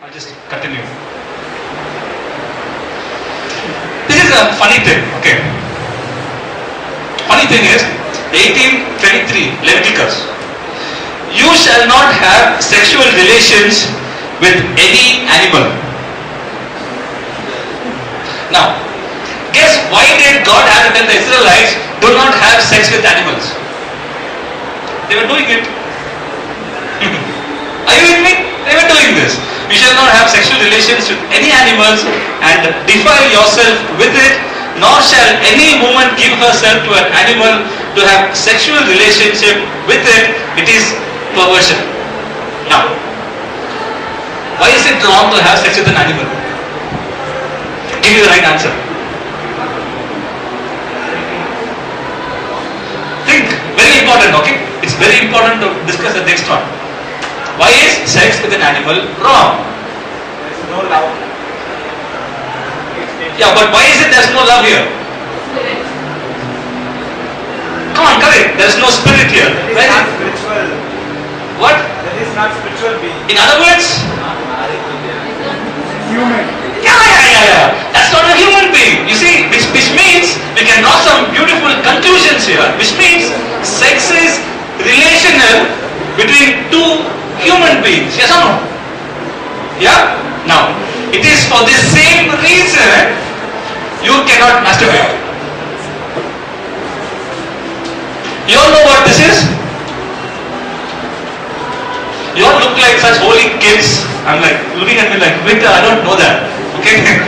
I'll just continue. This is a funny thing, okay? Funny thing is, 18:23, Leviticus. You shall not have sexual relations with any animal. Now, guess why did God have to tell the Israelites, do not have sex with animals? They were doing it. Are you with me? They were doing this. You shall not have sexual relations with any animals and defile yourself with it, nor shall any woman give herself to an animal to have sexual relationship with it. It is perversion. Now, why is it wrong to have sex with an animal? Give me the right answer. Think. Very important, okay? It's very important to discuss the next one. Why is sex with an animal wrong? There's no love. Yeah, but why is it there's no love here? Come on, correct. There's no spirit here. That is Where not is- spiritual. What? That is not spiritual being. In other words? Human. Yeah. That's not a human being. You see, which means we can draw some beautiful conclusions here, which means sex is relational between two human beings. Yes or no? Yeah? Now, it is for the same reason you cannot masturbate. You all know what this is? You all look like such holy kids. I'm like looking at me like, Victor, I don't know that. Okay?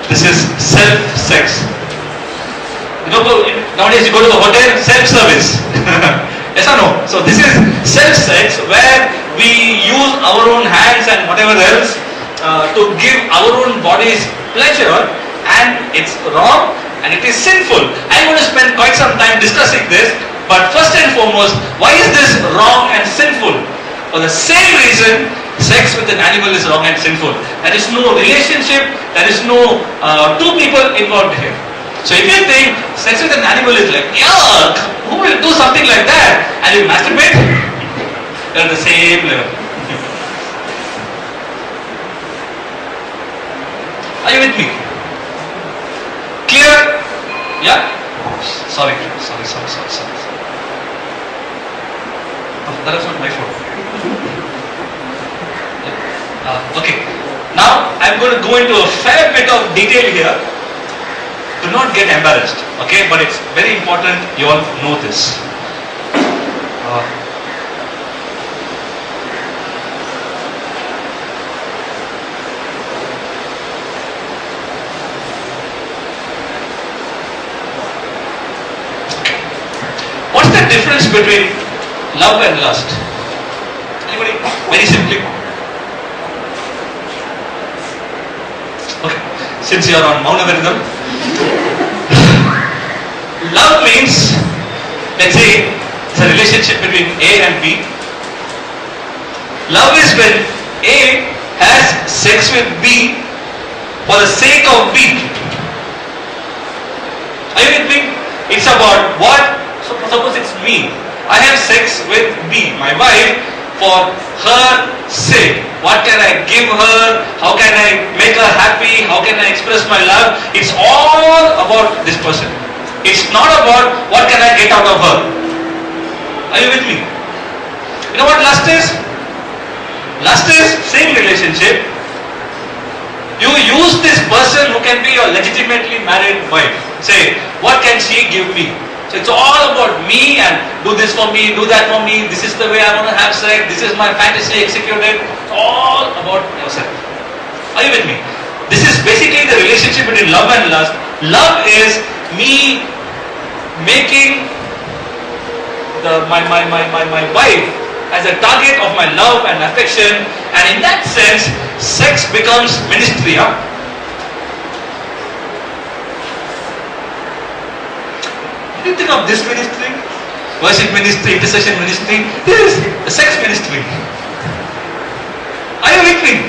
This is self-sex. Nowadays you go to the hotel, self-service. Yes or no? So this is self-sex where we use our own hands and whatever else to give our own bodies pleasure, and it's wrong and it is sinful. I'm going to spend quite some time discussing this, but first and foremost, why is this wrong and sinful? For the same reason, sex with an animal is wrong and sinful. There is no relationship, there is no two people involved here. So if you think sex with an animal is like, yuck, who will do something like that? And you masturbate, you're at the same level. Are you with me? Clear? Yeah? Sorry. Oh, that was not my fault. Okay. Now I'm going to go into a fair bit of detail here. Do not get embarrassed, okay? But it's very important you all know this. What's the difference between love and lust? Anybody? Very simply. Okay. Since you are on Maunaviridham, love means, let's say, it's a relationship between A and B. Love is when A has sex with B for the sake of B. Are you with me? It's about what? So suppose it's me. I have sex with B, my wife, for her sake. What can I give her? How can I make her happy? How can I express my love? It's all about this person. It's not about what can I get out of her. Are you with me? You know what lust is? Lust is same relationship. You use this person who can be your legitimately married wife. Say, what can she give me? So it's all about me and do this for me, do that for me, this is the way I want to have sex, this is my fantasy executed. It's all about yourself. Are you with me? This is basically the relationship between love and lust. Love is me making my wife as a target of my love and affection, and in that sense, sex becomes ministry. You think of this ministry, worship ministry, intercession ministry, this is the sex ministry. Are you with me?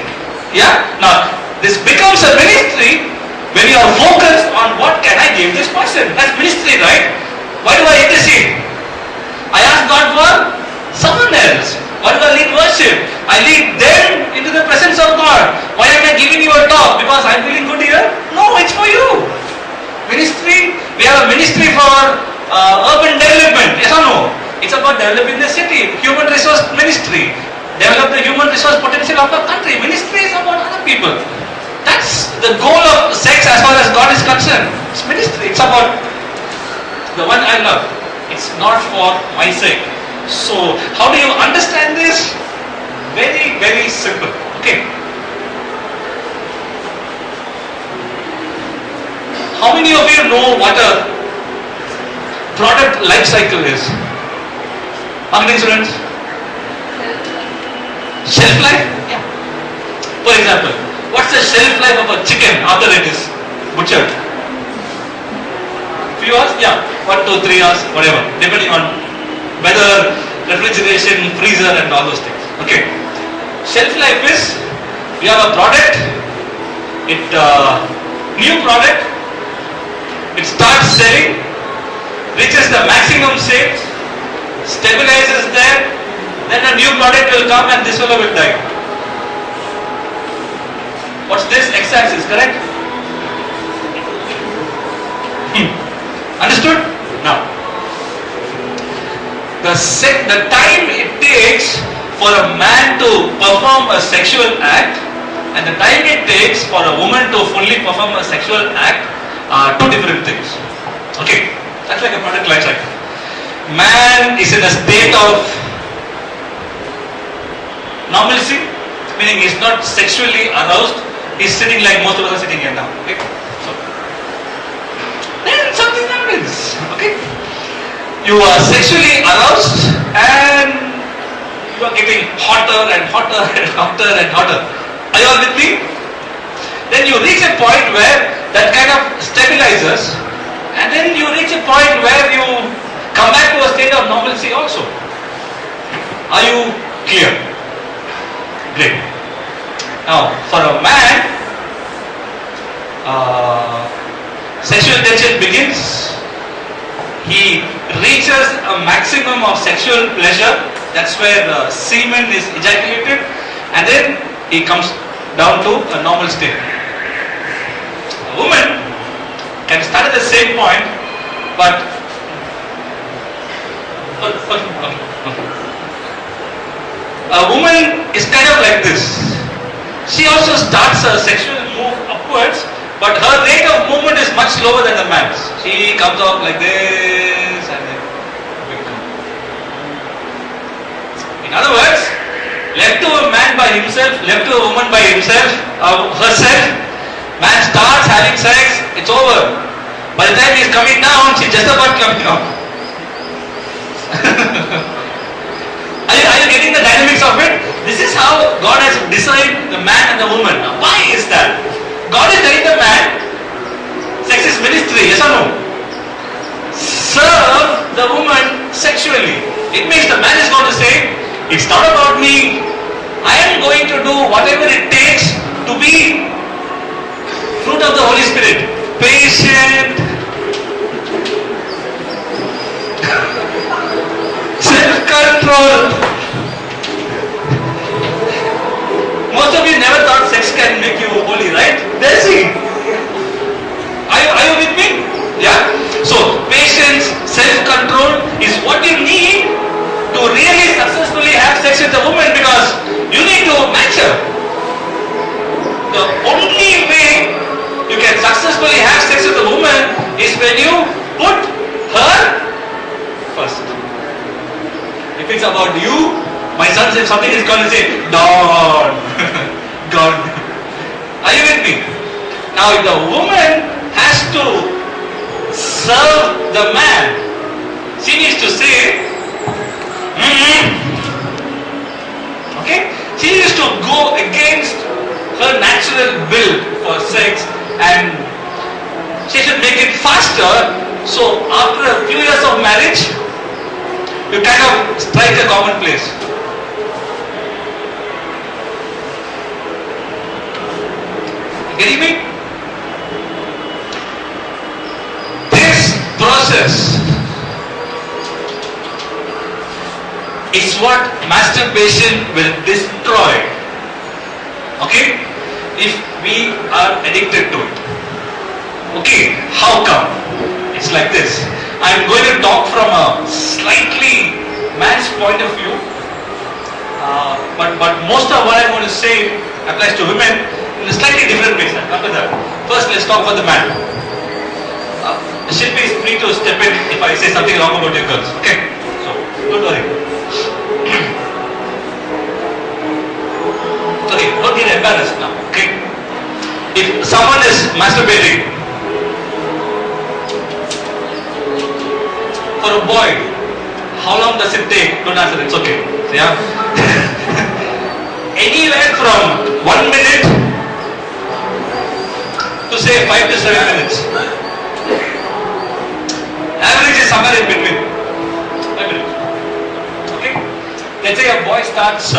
Yeah? Now, this becomes a ministry when you are focused on what can I give this person. That's ministry, right? Why do I intercede? I ask God for someone else. Why do I lead worship? I lead them into the presence of God. Why am I giving you a talk? Because I'm feeling good here? No, it's for you. Ministry, we have a ministry for urban development. Yes or no? It's about developing the city. Human resource ministry. Develop the human resource potential of the country. Ministry is about other people. That's the goal of sex as far as God is concerned. It's ministry. It's about the one I love. It's not for my sake. So, how do you understand this? Very, very simple. Okay. How many of you know what a product life cycle is? Marketing students? Shelf life? Yeah. For example, what's the shelf life of a chicken after it is butchered? Few hours? Yeah. 1 to 3 hours, whatever. Depending on weather, refrigeration, freezer and all those things. Okay. Shelf life is, we have a product, new product, it starts selling, reaches the maximum sales, stabilizes there, then a new product will come and this fellow will die. What's this? X-axis, correct? Understood? Now, the time it takes for a man to perform a sexual act and the time it takes for a woman to fully perform a sexual act are two different things. Okay, that's like a product life cycle. Man is in a state of normalcy, meaning he's not sexually aroused. He's sitting like most of us are sitting here now. Okay? So, then something happens. Okay? You are sexually aroused and you are getting hotter and hotter and hotter and hotter. Are you all with me? Then you reach a point where that kind of stabilizes and then you reach a point where you come back to a state of normalcy also. Are you clear? Great. Now, for a man, sexual tension begins. He reaches a maximum of sexual pleasure. That's where the semen is ejaculated, and then he comes down to a normal state. A woman can start at the same point, but a woman is kind of like this. She also starts her sexual move upwards, but her rate of movement is much lower than the man's. She comes out like this and then in other words, left to a man by himself, left to a woman by herself, man starts having sex, it's over. By the time he's coming down, she's just about coming up. Are you getting the dynamics of it? This is how God has designed the man and the woman. Now, why is that? God is telling the man, sex is ministry, yes or no? Serve the woman sexually. It means the man is going to say, it's not about me. I am going to do whatever it takes to be fruit of the Holy Spirit. Patient, self-control. Most of you never thought sex can make you holy, right? There see. Are you with me? Yeah? So, patience, self-control is what you need to really successfully have sex with a woman, because you need to match her. The only way you can successfully have sex with a woman is when you put her first. If it's about you, my son says something is going to say, God. God. Are you with me? Now if the woman has to serve the man, she needs to say, okay? She needs to go against her natural will for sex and she should make it faster. So after a few years of marriage, you kind of strike a common place. Getting me? This process is It's what masturbation will destroy. Okay? If we are addicted to it. Okay, how come? It's like this. I'm going to talk from a slightly man's point of view, but most of what I'm going to say applies to women in a slightly different way. I'll come to that. First, let's talk about the man. Shilpi is free to step in if I say something wrong about your girls. Okay? So, don't worry. Okay, don't get embarrassed now. Okay? If someone is masturbating, for a boy, how long does it take? Don't answer, it's okay. So, yeah. Anywhere from 1 minute to say 5 to 7 minutes. Average is somewhere in between. 5 minutes. Okay? Let's say a boy starts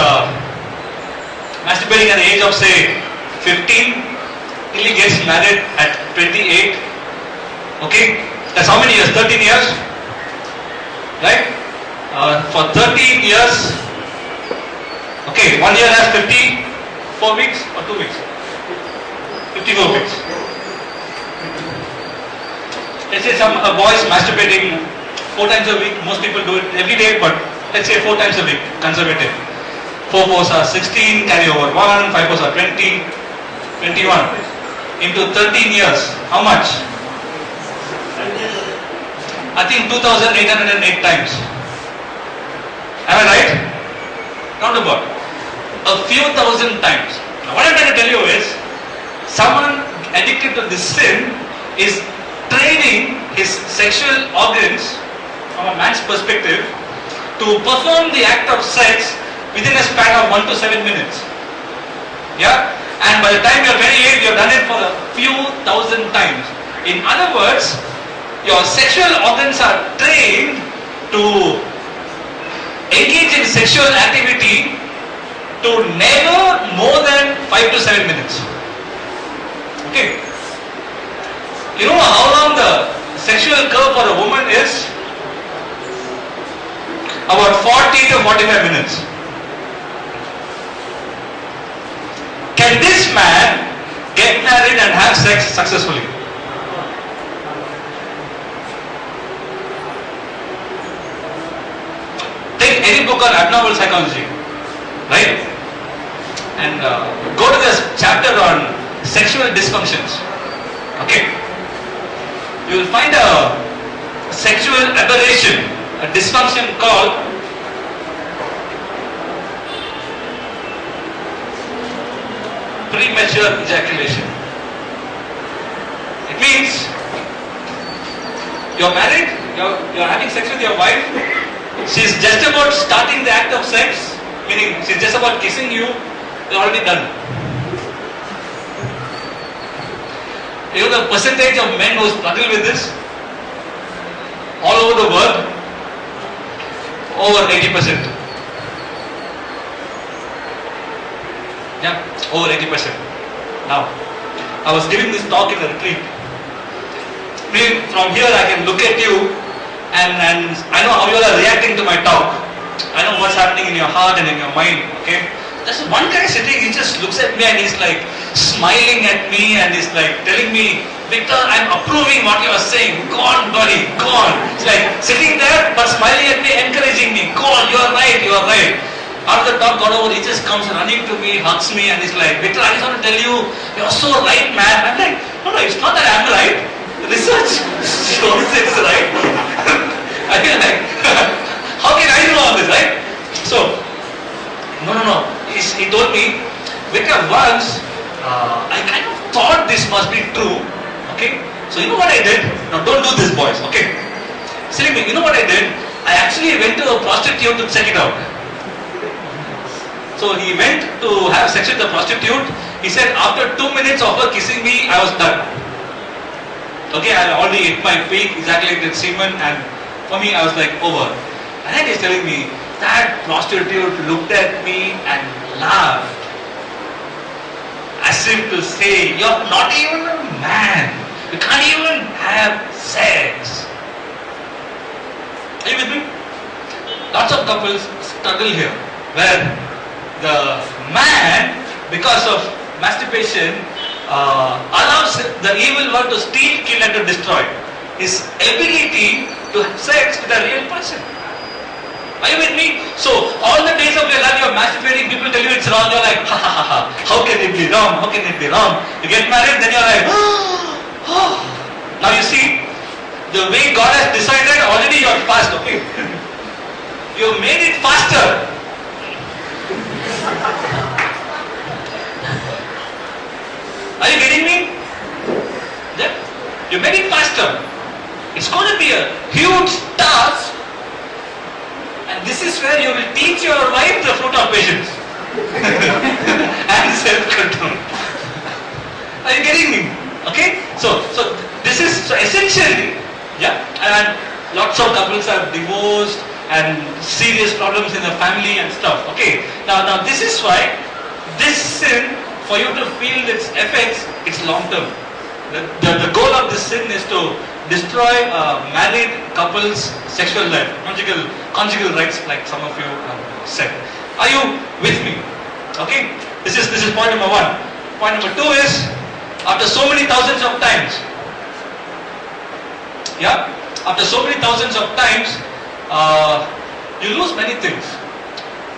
masturbating at the age of say 15 till he gets married at 28. Okay? That's how many years? 13 years? Right? For 13 years, okay, 1 year has 54 weeks or 2 weeks? 54 weeks. Let's say a boy is masturbating 4 times a week. Most people do it every day, but let's say 4 times a week, conservative. 4 4s are 16, carry over 1, 5 4s are 20, 21. Into 13 years, how much? I think 2,808 times. Am I right? Roundabout. A few thousand times. Now what I'm trying to tell you is, someone addicted to this sin is training his sexual organs from a man's perspective to perform the act of sex within a span of 1 to 7 minutes. Yeah? And by the time you're 28, you've done it for a few thousand times. In other words, your sexual organs are trained to engage in sexual activity to never more than 5 to 7 minutes. Okay. You know how long the sexual curve for a woman is? About 40 to 45 minutes. Can this man get married and have sex successfully? Take any book on abnormal psychology, right? And go to this chapter on sexual dysfunctions. Okay? You will find a sexual aberration, a dysfunction called premature ejaculation. It means you're married, you're having sex with your wife, she's just about starting the act of sex, meaning she's just about kissing you, you're already done. You know the percentage of men who struggle with this? All over the world, over 80%. Yeah, over 80%. Now, I was giving this talk in a retreat. From here I can look at you and I know how you all are reacting to my talk. I know what's happening in your heart and in your mind, okay? There's one guy sitting, he just looks at me and he's like smiling at me and he's like telling me, Victor, I'm approving what you are saying. Go on, buddy, go on. It's like sitting there but smiling at me, encouraging me. Go on, you are right, you are right. After the talk got over, he just comes running to me, hugs me and he's like, Victor, I just want to tell you, you're so right, man. I'm like, no, it's not that I'm right. Research shows it's right. I feel like, how can I know all this, right? So, no. He told me, Victor, once, I kind of thought this must be true, okay? So you know what I did? Now don't do this, boys, okay? Silly me, you know what I did? I actually went to a prostitute to check it out. So he went to have sex with the prostitute. He said after 2 minutes of her kissing me, I was done. Okay, I already hit my peak, ejaculated semen, and for me, I was like over. And then he's telling me, that prostitute looked at me and laughed. As if to say, you're not even a man. You can't even have sex. Are you with me? Lots of couples struggle here, where the man, because of masturbation, allows the evil one to steal, kill, and to destroy his ability to have sex with a real person. Are you with me? So, all the days of your life you are masturbating, people tell you it's wrong, you're like, ha ha ha ha, how can it be wrong? How can it be wrong? You get married, then you're like, oh. Now you see, the way God has decided, already you're fast, okay? You made it faster. Are you getting me? Yeah? You made it faster. It's going to be a huge task. And this is where you will teach your wife the fruit of patience and self-control. Are you getting me? Okay? So this is essentially, yeah. And lots of couples are divorced and serious problems in the family and stuff. Okay. Now this is why this sin, for you to feel its effects, it's long term. The goal of this sin is to destroy married couples' sexual life, conjugal rights, like some of you said. Are you with me? Okay. This is point number one. Point number two is, after so many thousands of times, yeah, after so many thousands of times, you lose many things.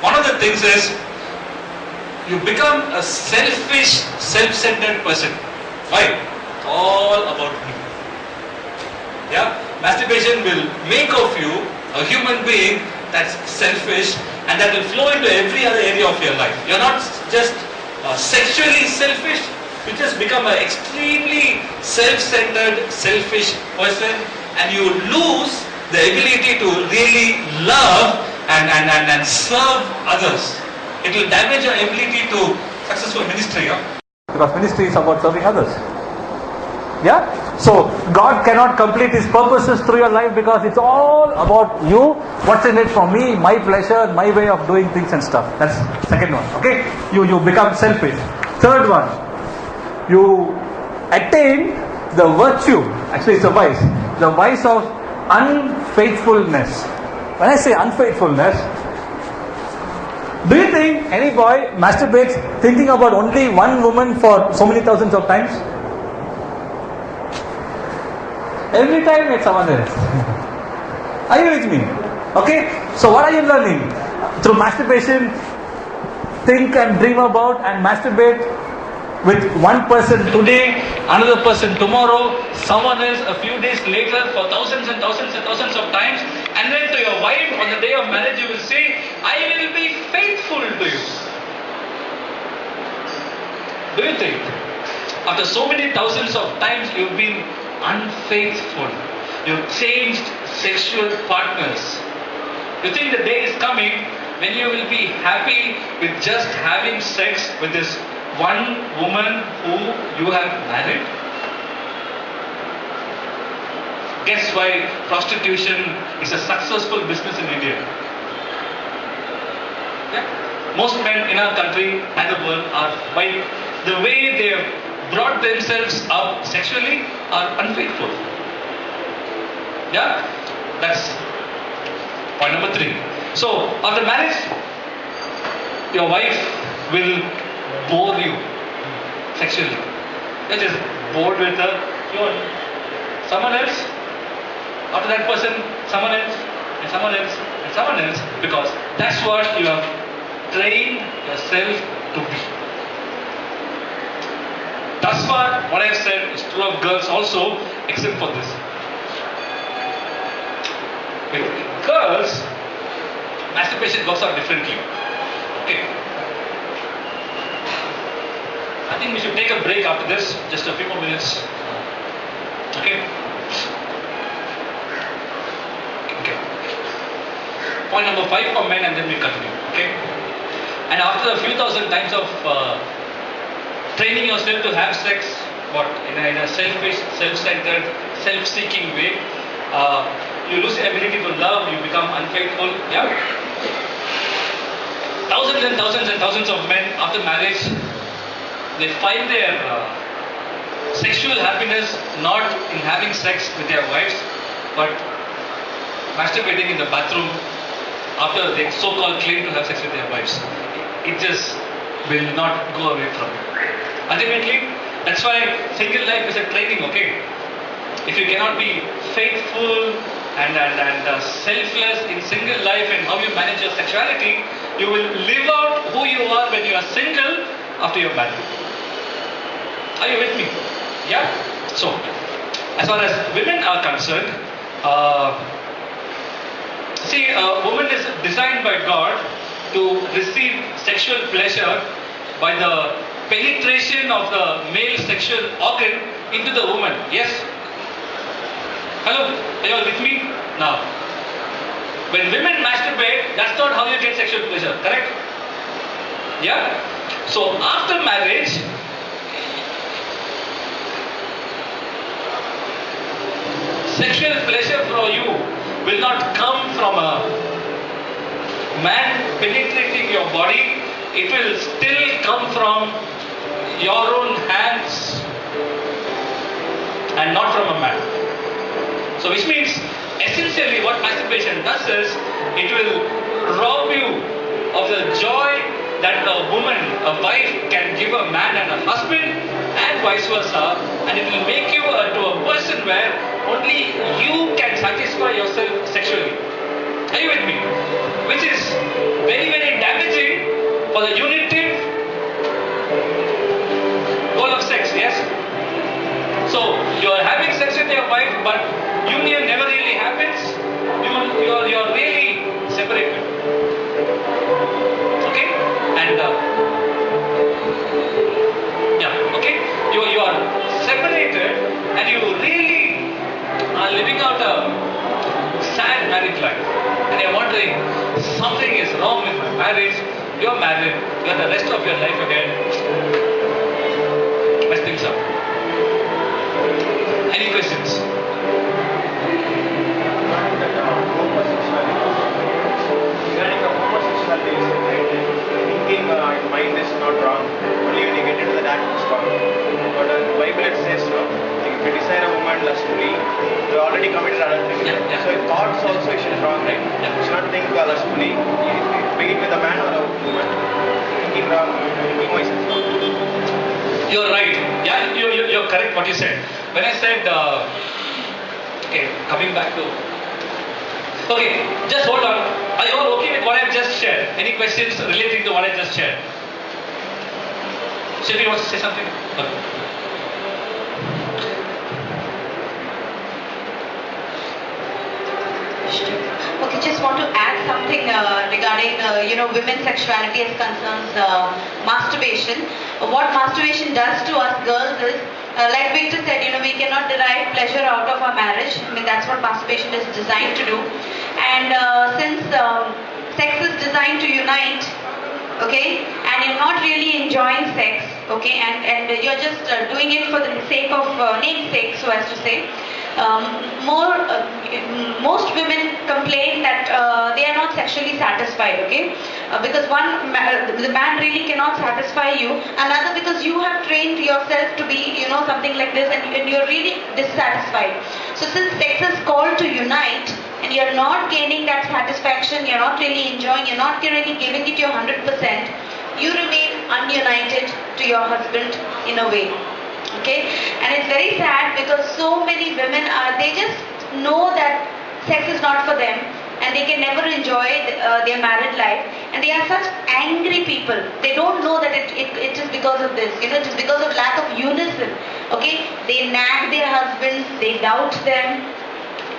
One of the things is, you become a selfish, self-centered person. Why? It's all about me. Yeah? Masturbation will make of you a human being that's selfish, and that will flow into every other area of your life. You're not just sexually selfish, you just become an extremely self-centered, selfish person, and you lose the ability to really love and serve others. It will damage your ability to successful ministry. Yeah? Because ministry is about serving others. Yeah? So God cannot complete His purposes through your life because it's all about you. What's in it for me, my pleasure, my way of doing things and stuff. That's second one. Okay? You become selfish. Third one, you attain the virtue. Actually, it's a vice. The vice of unfaithfulness. When I say unfaithfulness, do you think any boy masturbates thinking about only one woman for so many thousands of times? Every time it's someone else. Are you with me? Okay? So what are you learning? Through masturbation, think and dream about and masturbate with one person today, another person tomorrow, someone else a few days later for thousands and thousands and thousands of times, and then to your wife on the day of marriage you will say, I will be faithful to you. Do you think after so many thousands of times you've been unfaithful, you've changed sexual partners, you think the day is coming when you will be happy with just having sex with this one woman who you have married? Guess why prostitution is a successful business in India? Yeah? Most men in our country and the world are, by the way they have brought themselves up sexually, are unfaithful. Yeah? That's point number 3. So, after marriage, your wife will bore you sexually. You're just bored with her. You want someone else. After that person, someone else, and someone else, and someone else, because that's what you have trained yourself to be. Thus far, what I have said is true of girls also, except for this. With girls, masturbation works out differently. Okay. I think we should take a break after this, just a few more minutes. Okay. Okay. Point number 5 for men, and then we continue. Okay. And after a few thousand times of training yourself to have sex, in a selfish, self-centered, self-seeking way, you lose the ability to love. You become unfaithful. Yeah. Thousands and thousands and thousands of men after marriage, they find their sexual happiness not in having sex with their wives, but masturbating in the bathroom after they so-called claim to have sex with their wives. It just will not go away from you. Ultimately, that's why single life is a training, okay? If you cannot be faithful and selfless in single life and how you manage your sexuality, you will live out who you are when you are single after you're married. Are you with me? Yeah? So, as far as women are concerned, see, a woman is designed by God to receive sexual pleasure by the penetration of the male sexual organ into the woman. Yes? Hello? Are you all with me? Now, when women masturbate, that's not how you get sexual pleasure, correct? Yeah? So, after marriage, sexual pleasure for you will not come from a man penetrating your body. It will still come from your own hands and not from a man. So which means essentially what masturbation does is it will rob you of the joy that a woman, a wife can give a man and a husband and vice versa, and it will make you to a person where only you can satisfy yourself sexually. Are you with me? Which is very, very damaging for the unitive goal of sex, yes? So, you are having sex with your wife, but union never really happens. You are really separated. Okay? And, yeah, okay? You are separated and you really are living out a sad marriage life. And you're wondering, something is wrong with my marriage. You're married, you have the rest of your life again. Mess things up. Any questions? Regarding the homosexuality, thinking in mind is not wrong. Only when you get into the act it's wrong. But the Bible it says, no, if you desire a woman lustfully, you already committed adultery. Yeah. So in thoughts also it should be wrong, right? Yeah. You should not think lustfully. Be it with a man or a woman. Thinking wrong. Thinking wise is wrong. You're right. Yeah, you're correct what you said. When I said, okay, coming back to... Okay, just hold on. Are you all okay with what I've just shared? Any questions relating to what I just shared? Sylvie wants to say something? Okay. Okay, just want to add something regarding women's sexuality as concerns masturbation. What masturbation does to us girls is, like Victor said, we cannot derive pleasure out of our marriage. I mean, that's what masturbation is designed to do. And since sex is designed to unite, okay, and you're not really enjoying sex, okay, and you're just doing it for the sake of namesake, so as to say. Most women complain that they are not sexually satisfied, okay? Because the man really cannot satisfy you. Another, because you have trained yourself to be, something like this, and you're really dissatisfied. So since sex is called to unite, and you're not gaining that satisfaction, you're not really enjoying, you're not really giving it your 100%, you remain ununited to your husband in a way. Okay, and it's very sad because so many women they just know that sex is not for them and they can never enjoy their married life, and they are such angry people. They don't know that it is because of this, it is because of lack of unison. Okay, they nag their husbands, they doubt them,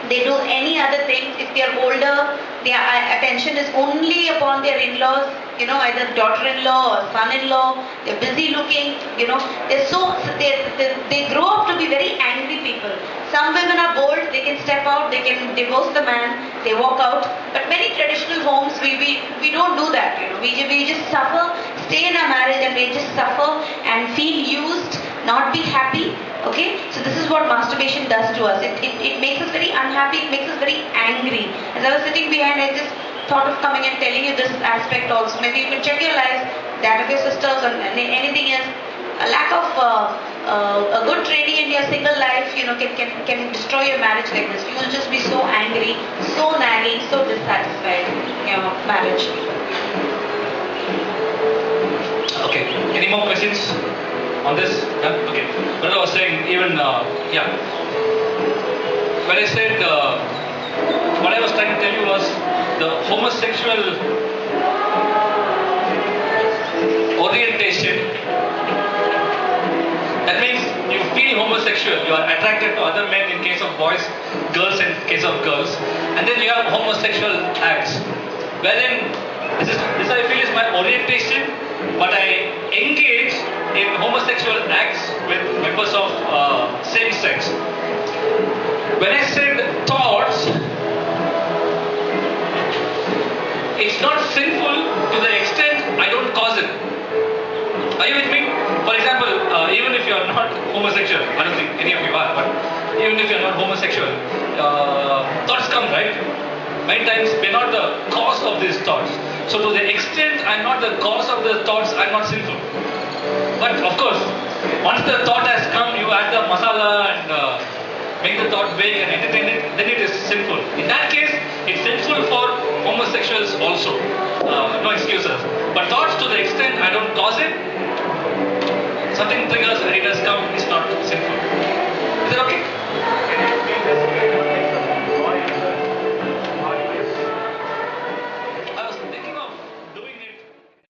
they do any other things. If they are older, their attention is only upon their in-laws, either daughter-in-law or son-in-law. They're busy looking, they grow up to be very angry people. Some women are bold, they can step out, they can divorce the man, they walk out. But many traditional homes, we don't do that, we just suffer, stay in our marriage and we just suffer and feel used, not be happy. Okay, so this is what masturbation does to us. It makes us very unhappy, it makes us very angry. As I was sitting behind, I just thought of coming and telling you this aspect also. Maybe you can check your lives, that of your sisters or anything else. a lack of a good training in your single life, can destroy your marriage like this. You will just be so angry, so nagging, so dissatisfied in your marriage. Okay. Any more questions on this? Done? Okay. What I was saying, even yeah. When I said what I was trying to tell you was the homosexual orientation. That means you feel homosexual. You are attracted to other men in case of boys, girls in case of girls, and then you have homosexual acts. Wherein this I feel is my orientation, but I engage in homosexual acts with members of same sex. When I said thoughts, it's not sinful to the extent I don't cause it. Are you with me? For example, even if you are not homosexual, I don't think any of you are, but even if you are not homosexual, thoughts come, right? Many times we're not the cause of these thoughts. So to the extent I'm not the cause of the thoughts, I'm not sinful. But of course, once the thought has come, you add the masala and make the thought big and entertain it, then it is sinful. In that case, it's sinful for homosexuals also. No excuses. But thoughts to the extent I don't cause it, something triggers and it has come, it's not sinful.